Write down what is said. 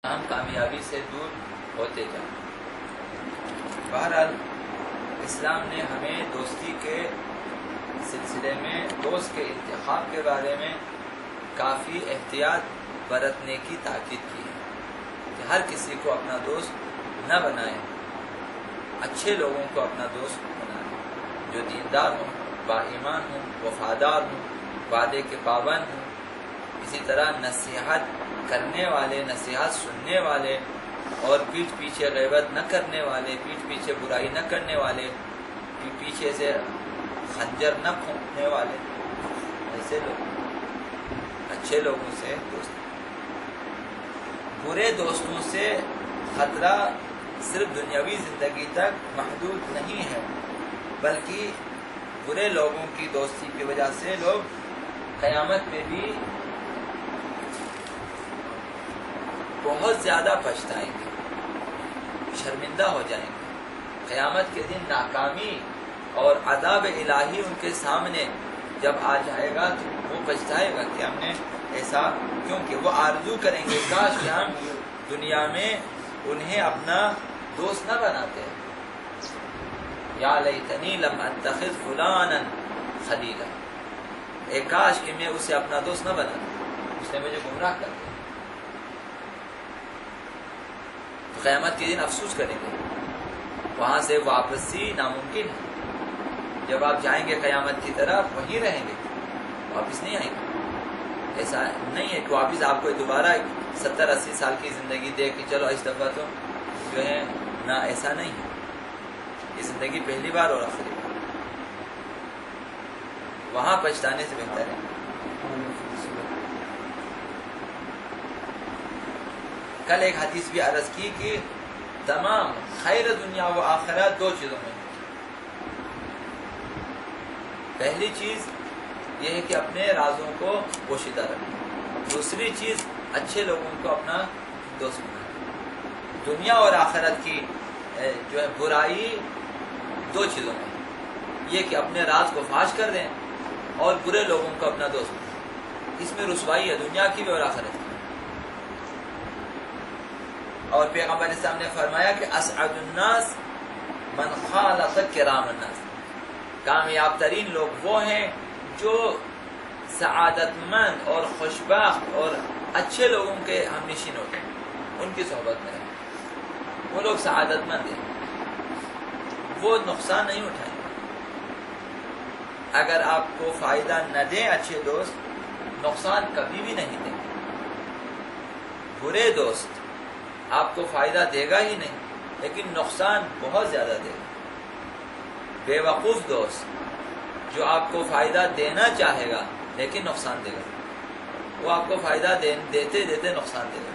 ہم کامیابی سے دور ہوتے جائیں۔ بہرحال اسلام نے ہمیں دوستی کے سلسلے میں دوست کے انتخاب کے بارے میں کافی احتیاط برتنے کی تاکید کی ہے کہ ہر کسی کو اپنا دوست نہ بنائیں، اچھے لوگوں کو اپنا دوست بنائیں جو دیندار ہوں، با ایمان ہوں، وفادار ہوں، وعدے کے پابند ہوں، اسی طرح نصیحت کرنے والے، نصیحت سننے والے، اور پیٹھ پیچھے غیبت نہ کرنے والے، پیٹھ پیچھے برائی نہ کرنے والے، پیچھے سے خنجر نہ پھونکنے والے، ایسے لوگ اچھے لوگوں سے دوست۔ برے دوستوں سے خطرہ صرف دنیاوی زندگی تک محدود نہیں ہے، بلکہ برے لوگوں کی دوستی کی وجہ سے لوگ قیامت میں بھی بہت زیادہ پچھتائیں گے، شرمندہ ہو جائیں گے۔ قیامت کے دن ناکامی اور عذاب الہی ان کے سامنے جب آ جائے گا تو وہ پچھتائے گا کہ ہم نے ایسا کیوں کیا۔ وہ آرزو کریں گے کاش کہ ہم دنیا میں انہیں اپنا دوست نہ بناتے، یا لیتنی لم اتخذ فلانا خلیلا، اے کاش کہ میں اسے اپنا دوست نہ بناتا، اس نے مجھے گمراہ کر دیا۔ تو قیامت کے دن افسوس کریں گے، وہاں سے واپسی ناممکن ہے۔ جب آپ جائیں گے قیامت کی طرف وہیں رہیں گے، واپس نہیں آئیں گے۔ ایسا نہیں ہے کہ واپس آپ کو دوبارہ 70-80 سال کی زندگی دے کہ چلو اس دفعہ تو جو ہے نہ، ایسا نہیں ہے۔ یہ زندگی پہلی بار اور آخری بار، وہاں پچھتانے سے بہتر ہے۔ کل ایک حدیث بھی عرض کی کہ تمام خیر دنیا و آخرت دو چیزوں میں، پہلی چیز یہ ہے کہ اپنے رازوں کو پوشیدہ رکھیں، دوسری چیز اچھے لوگوں کو اپنا دوست بنائیں۔ دنیا اور آخرت کی جو ہے برائی دو چیزوں میں، یہ کہ اپنے راز کو فاش کر دیں اور برے لوگوں کو اپنا دوست بنائیں، اس میں رسوائی ہے دنیا کی بھی اور آخرت کی۔ اور پیغمبر اسلام نے فرمایا کہ اسعد الناس من خالط کرام الناس، کامیاب ترین لوگ وہ ہیں جو سعادت مند اور خوشبخت اور اچھے لوگوں کے ہم نشین ہوتے ہیں، ان کی صحبت میں رہیں، وہ لوگ سعادت مند ہیں، وہ نقصان نہیں اٹھائیں گے۔ اگر آپ کو فائدہ نہ دیں اچھے دوست، نقصان کبھی بھی نہیں دیں گے۔ برے دوست آپ کو فائدہ دے گا ہی نہیں، لیکن نقصان بہت زیادہ دے گا۔ بے وقوف دوست جو آپ کو فائدہ دینا چاہے گا لیکن نقصان دے گا، وہ آپ کو فائدہ دیتے دیتے نقصان دے گا۔